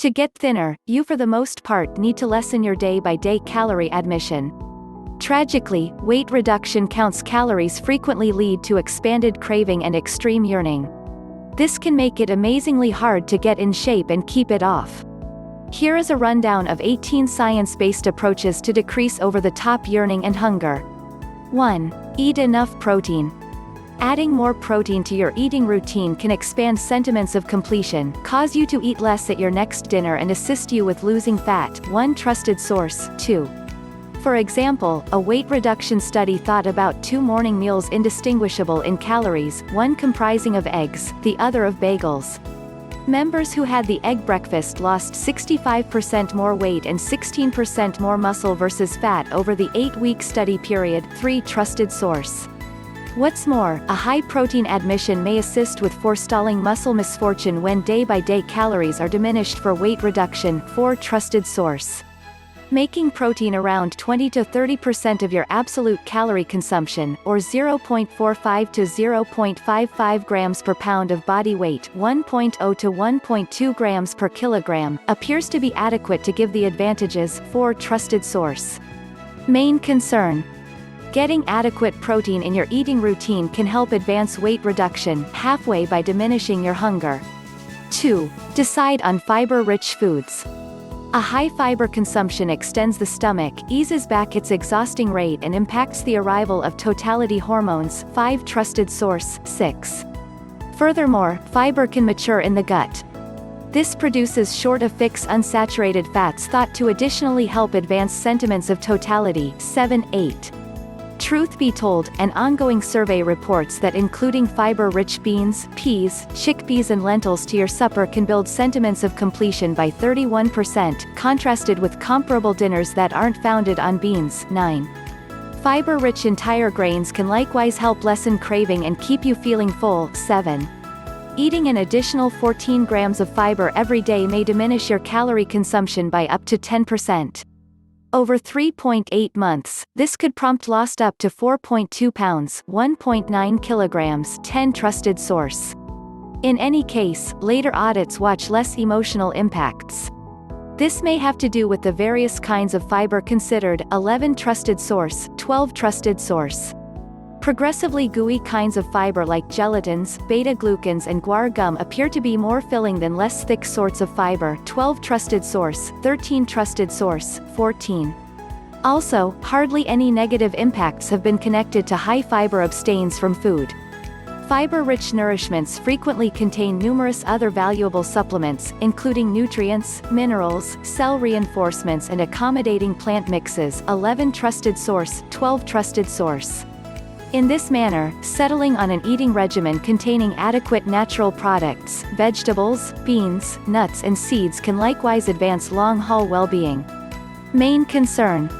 To get thinner, you for the most part need to lessen your day-by-day calorie admission. Tragically, weight reduction counts calories frequently lead to expanded craving and extreme yearning. This can make it amazingly hard to get in shape and keep it off. Here is a rundown of 18 science-based approaches to decrease over-the-top yearning and hunger. 1. Eat enough protein. Adding more protein to your eating routine can expand sentiments of completion, cause you to eat less at your next dinner and assist you with losing fat. One trusted source. 2. For example, a weight reduction study thought about 2 morning meals indistinguishable in calories, one comprising of eggs, the other of bagels. Members who had the egg breakfast lost 65% more weight and 16% more muscle versus fat over the 8-week study period. 3. Trusted source. What's more, a high-protein admission may assist with forestalling muscle misfortune when day-by-day calories are diminished for weight reduction. 4. Trusted source. Making protein around 20 to 30% of your absolute calorie consumption, or 0.45 to 0.55 grams per pound of body weight, 1.0 to 1.2 grams per kilogram, appears to be adequate to give the advantages. 4. Trusted source. Main concern. Getting adequate protein in your eating routine can help advance weight reduction halfway by diminishing your hunger. 2. Decide on fiber-rich foods. A high fiber consumption extends the stomach, eases back its exhausting rate and impacts the arrival of totality hormones. 5. Trusted source. 6. Furthermore, fiber can mature in the gut. This produces short-affix unsaturated fats thought to additionally help advance sentiments of totality. 7. 8. Truth be told, an ongoing survey reports that including fiber-rich beans, peas, chickpeas and lentils to your supper can build sentiments of completion by 31%, contrasted with comparable dinners that aren't founded on beans. 9. Fiber-rich entire grains can likewise help lessen craving and keep you feeling full. 7. Eating an additional 14 grams of fiber every day may diminish your calorie consumption by up to 10%. Over 3.8 months, this could prompt lost up to 4.2 pounds, 1.9 kilograms. 10. Trusted source. In any case, later audits watch less emotional impacts. This may have to do with the various kinds of fiber considered. 11. Trusted source. 12. Trusted source. Progressively gooey kinds of fiber like gelatins, beta-glucans and guar gum appear to be more filling than less thick sorts of fiber. 12. Trusted source. 13. Trusted source. 14. Also, hardly any negative impacts have been connected to high fiber abstains from food. Fiber-rich nourishments frequently contain numerous other valuable supplements, including nutrients, minerals, cell reinforcements and accommodating plant mixes. 11. Trusted source. 12. Trusted source. In this manner, settling on an eating regimen containing adequate natural products, vegetables, beans, nuts and seeds can likewise advance long-haul well-being. Main concern.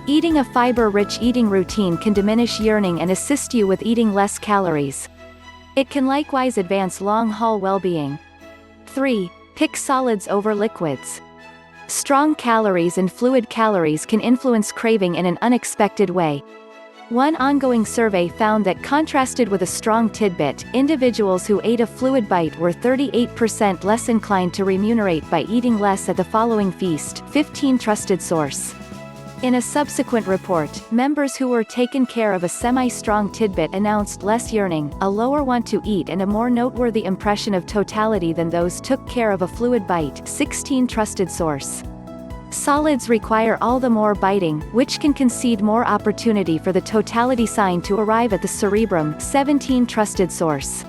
Eating a fiber-rich eating routine can diminish yearning and assist you with eating less calories. It can likewise advance long-haul well-being. 3. Pick solids over liquids. Strong calories and fluid calories can influence craving in an unexpected way. One ongoing survey found that contrasted with a strong tidbit, individuals who ate a fluid bite were 38% less inclined to remunerate by eating less at the following feast. 15. Trusted source. In a subsequent report, members who were taken care of a semi-strong tidbit announced less yearning, a lower want to eat and a more noteworthy impression of totality than those took care of a fluid bite. 16. Trusted source. Solids require all the more biting, which can concede more opportunity for the totality sign to arrive at the cerebrum. 17. Trusted source.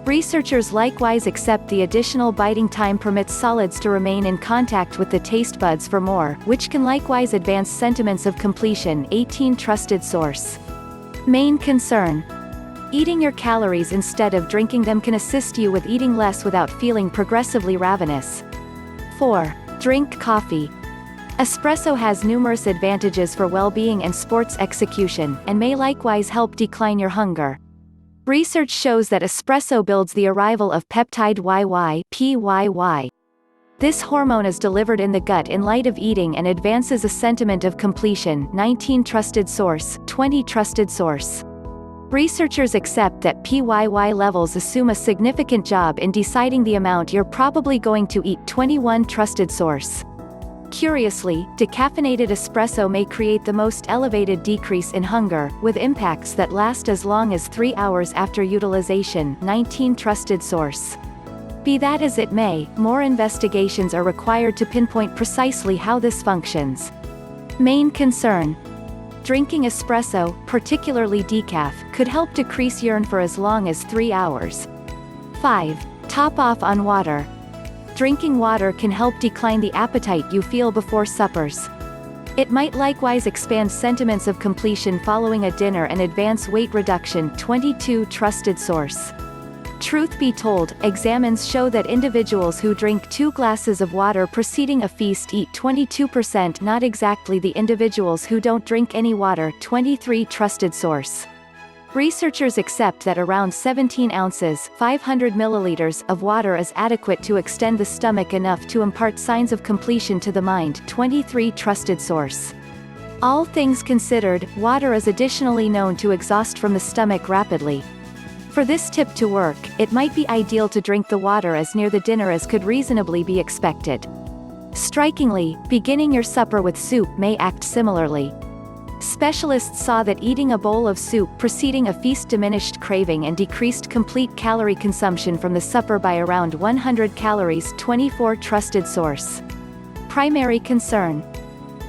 Researchers likewise accept the additional biting time permits solids to remain in contact with the taste buds for more, which can likewise advance sentiments of completion. 18. Trusted source. Main concern. Eating your calories instead of drinking them can assist you with eating less without feeling progressively ravenous. 4. Drink coffee. Espresso has numerous advantages for well-being and sports execution, and may likewise help decline your hunger. Research shows that espresso builds the arrival of peptide PYY. This hormone is delivered in the gut in light of eating and advances a sentiment of completion. 19. Trusted source. 20. Trusted source. Researchers accept that PYY levels assume a significant job in deciding the amount you're probably going to eat. 21 Trusted source. Curiously, decaffeinated espresso may create the most elevated decrease in hunger, with impacts that last as long as 3 hours after utilization. 19 Trusted source. Be that as it may, more investigations are required to pinpoint precisely how this functions. Main concern: drinking espresso, particularly decaf, could help decrease urine for as long as 3 hours. 5. Top off on water. Drinking water can help decline the appetite you feel before suppers. It might likewise expand sentiments of completion following a dinner and advance weight reduction. 22 Trusted source. Truth be told, examines show that individuals who drink 2 glasses of water preceding a feast eat 22%, not exactly the individuals who don't drink any water. 23 Trusted source. Researchers accept that around 17 ounces 500 milliliters of water is adequate to extend the stomach enough to impart signs of completion to the mind. 23 Trusted source. All things considered, water is additionally known to exhaust from the stomach rapidly. For this tip to work, it might be ideal to drink the water as near the dinner as could reasonably be expected. Strikingly, beginning your supper with soup may act similarly. Specialists saw that eating a bowl of soup preceding a feast diminished craving and decreased complete calorie consumption from the supper by around 100 calories. 24 Trusted source. Primary concern: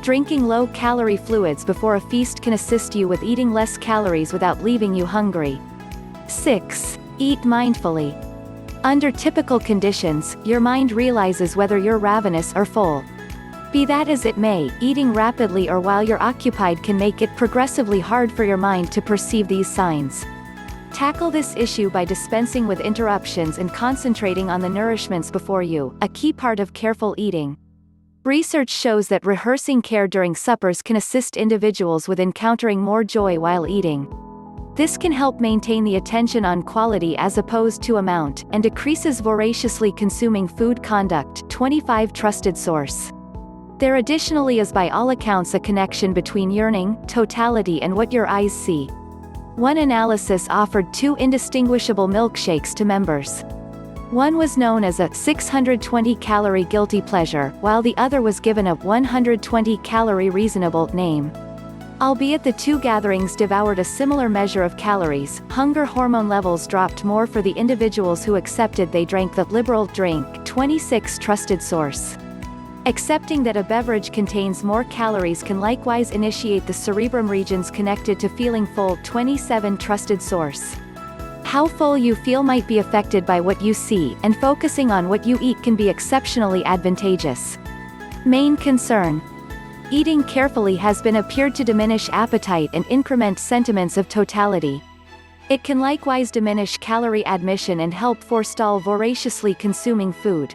drinking low-calorie fluids before a feast can assist you with eating less calories without leaving you hungry. 6. Eat mindfully. Under typical conditions, your mind realizes whether you're ravenous or full. Be that as it may, eating rapidly or while you're occupied can make it progressively hard for your mind to perceive these signs. Tackle this issue by dispensing with interruptions and concentrating on the nourishments before you, a key part of careful eating. Research shows that rehearsing care during suppers can assist individuals with encountering more joy while eating. This can help maintain the attention on quality as opposed to amount, and decreases voraciously consuming food conduct. 25 Trusted source. There additionally is by all accounts a connection between yearning, totality and what your eyes see. One analysis offered 2 indistinguishable milkshakes to members. One was known as a 620-calorie guilty pleasure, while the other was given a 120-calorie reasonable name. Albeit the 2 gatherings devoured a similar measure of calories, hunger hormone levels dropped more for the individuals who accepted they drank the liberal drink. 26 Trusted source. Accepting that a beverage contains more calories can likewise initiate the cerebrum regions connected to feeling full. 27 Trusted source. How full you feel might be affected by what you see, and focusing on what you eat can be exceptionally advantageous. Main concern: eating carefully has been appeared to diminish appetite and increment sentiments of totality. It can likewise diminish calorie admission and help forestall voraciously consuming food.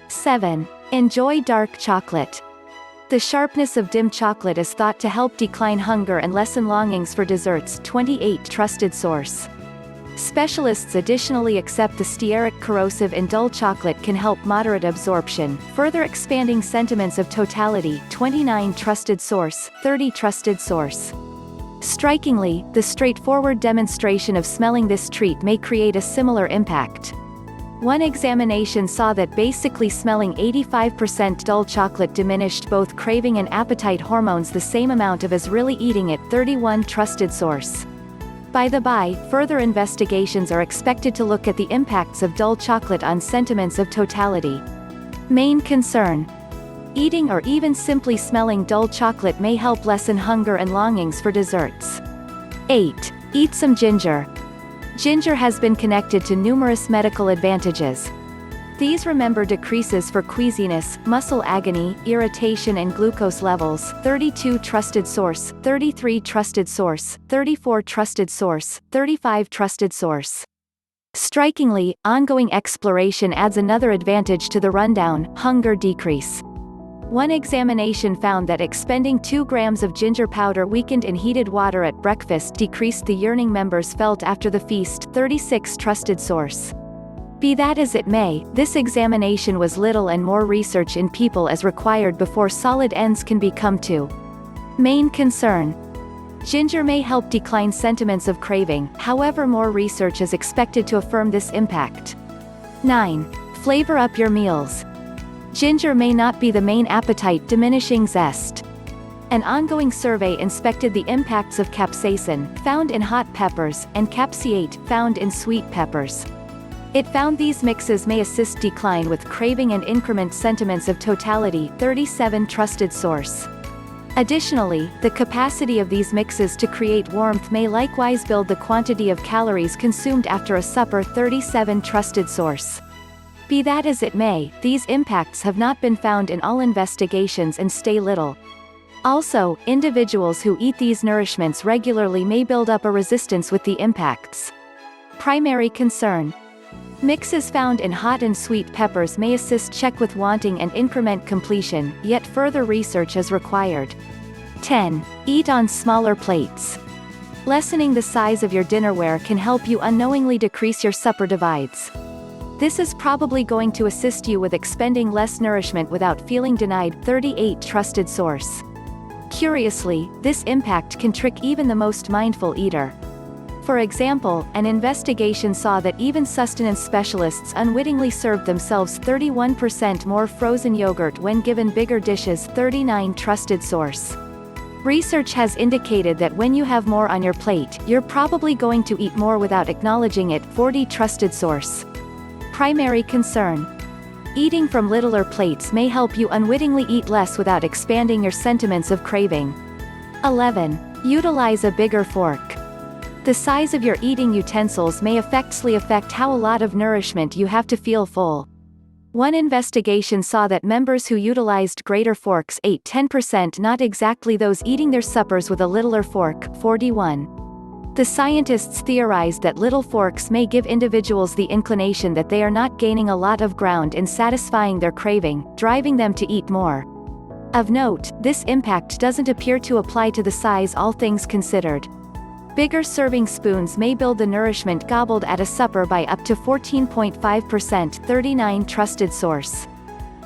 7. Enjoy dark chocolate. The sharpness of dim chocolate is thought to help decline hunger and lessen longings for desserts. 28 Trusted source. Specialists additionally accept the stearic corrosive in dull chocolate can help moderate absorption, further expanding sentiments of totality. 29 Trusted source. 30 Trusted source. Strikingly, the straightforward demonstration of smelling this treat may create a similar impact. One examination saw that basically smelling 85% dull chocolate diminished both craving and appetite hormones the same amount of as really eating it. 31 Trusted source. By the by, further investigations are expected to look at the impacts of dull chocolate on sentiments of totality. Main concern: eating or even simply smelling dull chocolate may help lessen hunger and longings for desserts. 8. Eat some ginger. Ginger has been connected to numerous medical advantages. These decreases for queasiness, muscle agony, irritation and glucose levels. 32 Trusted source. 33 Trusted source. 34 Trusted source. 35 Trusted source. Strikingly, ongoing exploration adds another advantage to the rundown: hunger decrease. One examination found that expending 2 grams of ginger powder weakened in heated water at breakfast decreased the yearning members felt after the feast. 36 Trusted source. Be that as it may, this examination was little and more research in people as required before solid ends can be come to. Main concern: Ginger may help decline sentiments of craving, however more research is expected to affirm this impact. 9. Flavor up your meals. Ginger may not be the main appetite-diminishing zest. An ongoing survey inspected the impacts of capsaicin, found in hot peppers, and capsiate, found in sweet peppers. It found these mixes may assist decline with craving and increment sentiments of totality. 37 Trusted source. Additionally, the capacity of these mixes to create warmth may likewise build the quantity of calories consumed after a supper. 37 Trusted source. Be that as it may, these impacts have not been found in all investigations and stay little. Also, individuals who eat these nourishments regularly may build up a resistance with the impacts. Primary concern. Mixes found in hot and sweet peppers may assist check with wanting and increment completion, yet further research is required. 10. Eat on smaller plates. Lessening the size of your dinnerware can help you unknowingly decrease your supper divides. This is probably going to assist you with expending less nourishment without feeling denied. 38 Trusted source. Curiously, this impact can trick even the most mindful eater. For example, an investigation saw that even sustenance specialists unwittingly served themselves 31% more frozen yogurt when given bigger dishes. 39 Trusted source. Research has indicated that when you have more on your plate, you're probably going to eat more without acknowledging it. 40 Trusted source. Primary concern. Eating from littler plates may help you unwittingly eat less without expanding your sentiments of craving. 11. Utilize a bigger fork. The size of your eating utensils may affect how a lot of nourishment you have to feel full. One investigation saw that members who utilized greater forks ate 10%, not exactly those eating their suppers with a littler fork. 41. The scientists theorized that little forks may give individuals the inclination that they are not gaining a lot of ground in satisfying their craving, driving them to eat more. Of note, this impact doesn't appear to apply to the size, all things considered. Bigger serving spoons may build the nourishment gobbled at a supper by up to 14.5%. 39 Trusted source.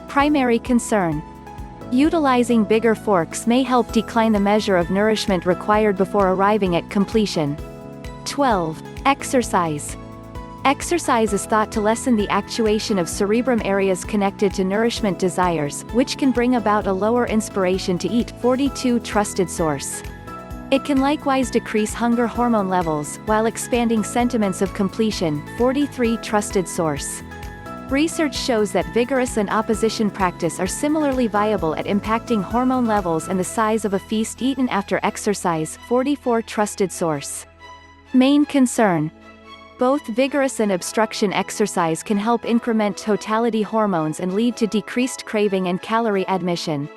Primary concern. Utilizing bigger forks may help decline the measure of nourishment required before arriving at completion. 12. Exercise. Exercise is thought to lessen the actuation of cerebrum areas connected to nourishment desires, which can bring about a lower inspiration to eat. 42 Trusted source. It can likewise decrease hunger hormone levels, while expanding sentiments of completion. 43 Trusted source. Research shows that vigorous and opposition practice are similarly viable at impacting hormone levels and the size of a feast eaten after exercise. 44 Trusted source. Main concern. Both vigorous and obstruction exercise can help increment totality hormones and lead to decreased craving and calorie admission.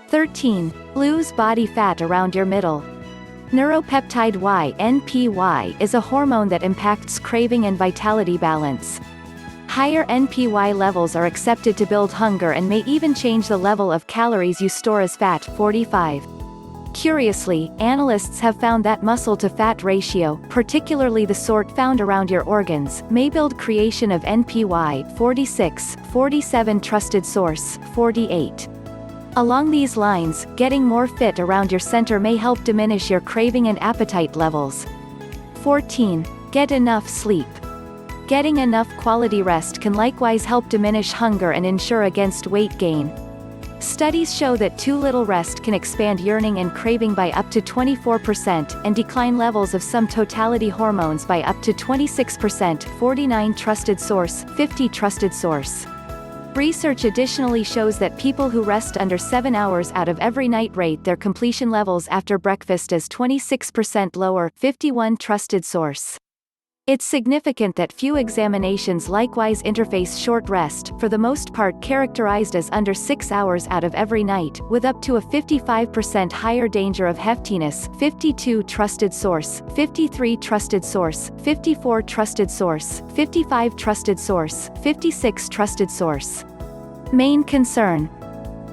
13. Lose body fat around your middle. Neuropeptide Y (NPY) is a hormone that impacts craving and vitality balance. Higher NPY levels are accepted to build hunger and may even change the level of calories you store as fat. 45. Curiously, analysts have found that muscle-to-fat ratio, particularly the sort found around your organs, may build creation of NPY. 46. 47 Trusted source. 48. Along these lines, getting more fit around your center may help diminish your craving and appetite levels. 14. Get enough sleep. Getting enough quality rest can likewise help diminish hunger and ensure against weight gain. Studies show that too little rest can expand yearning and craving by up to 24%, and decline levels of some totality hormones by up to 26%. 49 Trusted source. 50 Trusted source. Research additionally shows that people who rest under 7 hours out of every night rate their completion levels after breakfast as 26% lower. 51 Trusted source. It's significant that few examinations likewise interface short rest, for the most part characterized as under 6 hours out of every night, with up to a 55% higher danger of heftiness. 52 Trusted source. 53 Trusted source. 54 Trusted source. 55 Trusted source. 56 Trusted source. Main concern.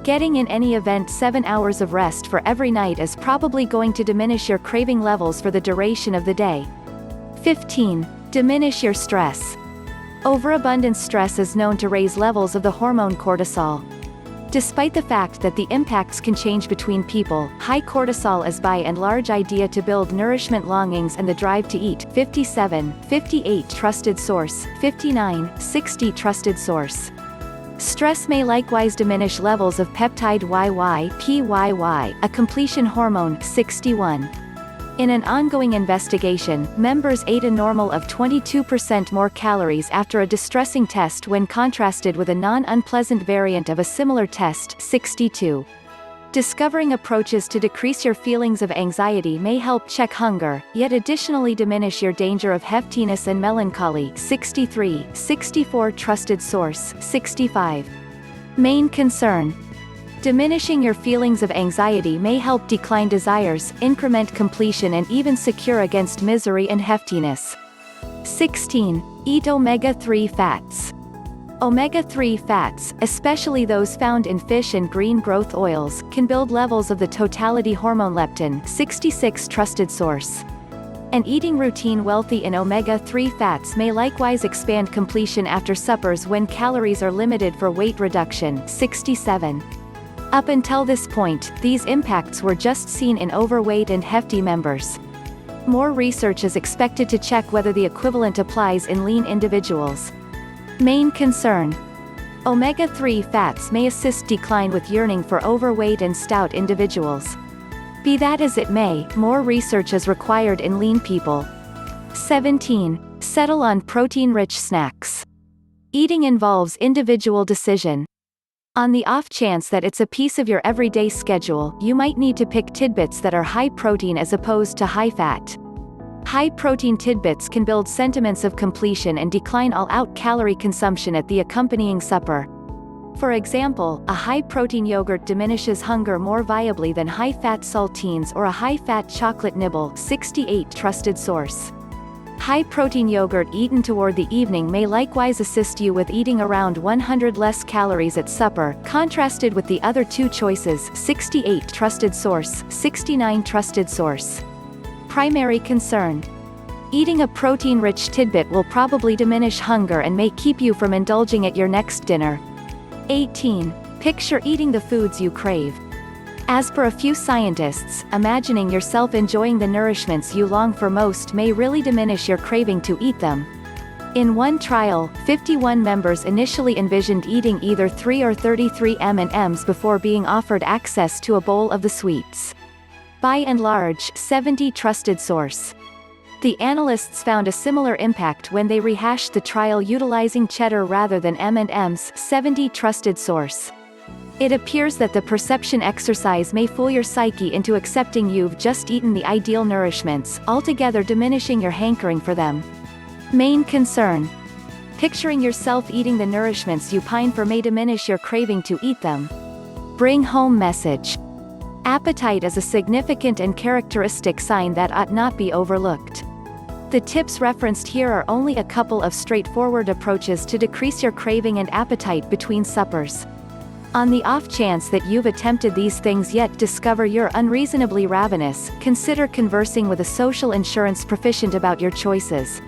Getting in any event 7 hours of rest for every night is probably going to diminish your craving levels for the duration of the day. 15. Diminish your stress. Overabundant stress is known to raise levels of the hormone cortisol. Despite the fact that the impacts can change between people, high cortisol is by and large idea to build nourishment longings and the drive to eat. 57, 58 trusted source, 59, 60 trusted source. Stress may likewise diminish levels of peptide PYY, a completion hormone. 61. In an ongoing investigation, members ate a normal of 22% more calories after a distressing test when contrasted with a non-unpleasant variant of a similar test. 62. Discovering approaches to decrease your feelings of anxiety may help check hunger, yet additionally diminish your danger of heftiness and melancholy. 63, 64 trusted source. 65. Main concern. Diminishing your feelings of anxiety may help decline desires, increment completion and even secure against misery and heftiness. 16. Eat omega-3 fats. Omega-3 fats, especially those found in fish and green growth oils, can build levels of the totality hormone leptin. 66 trusted source. An eating routine wealthy in omega-3 fats may likewise expand completion after suppers when calories are limited for weight reduction. 67. Up until this point, these impacts were just seen in overweight and hefty members. More research is expected to check whether the equivalent applies in lean individuals. Main concern. Omega-3 fats may assist decline with yearning for overweight and stout individuals. Be that as it may, more research is required in lean people. 17. Settle on protein-rich snacks. Eating involves individual decision. On the off chance that it's a piece of your everyday schedule, you might need to pick tidbits that are high protein as opposed to high fat. High protein tidbits can build sentiments of completion and decline all-out calorie consumption at the accompanying supper. For example, a high-protein yogurt diminishes hunger more viably than high-fat saltines or a high-fat chocolate nibble. 68 trusted source. High-protein yogurt eaten toward the evening may likewise assist you with eating around 100 less calories at supper, contrasted with the other two choices. 68 trusted source, 69 trusted source. Primary concern. Eating a protein-rich tidbit will probably diminish hunger and may keep you from indulging at your next dinner. 18. Picture eating the foods you crave. As per a few scientists, imagining yourself enjoying the nourishments you long for most may really diminish your craving to eat them. In one trial, 51 members initially envisioned eating either 3 or 33 M&Ms before being offered access to a bowl of the sweets. By and large, 70 trusted source. The analysts found a similar impact when they rehashed the trial utilizing cheddar rather than M&Ms. 70 trusted source. It appears that the perception exercise may fool your psyche into accepting you've just eaten the ideal nourishments, altogether diminishing your hankering for them. Main concern. Picturing yourself eating the nourishments you pine for may diminish your craving to eat them. Bring home message. Appetite is a significant and characteristic sign that ought not be overlooked. The tips referenced here are only a couple of straightforward approaches to decrease your craving and appetite between suppers. On the off chance that you've attempted these things yet discover you're unreasonably ravenous, consider conversing with a social insurance proficient about your choices.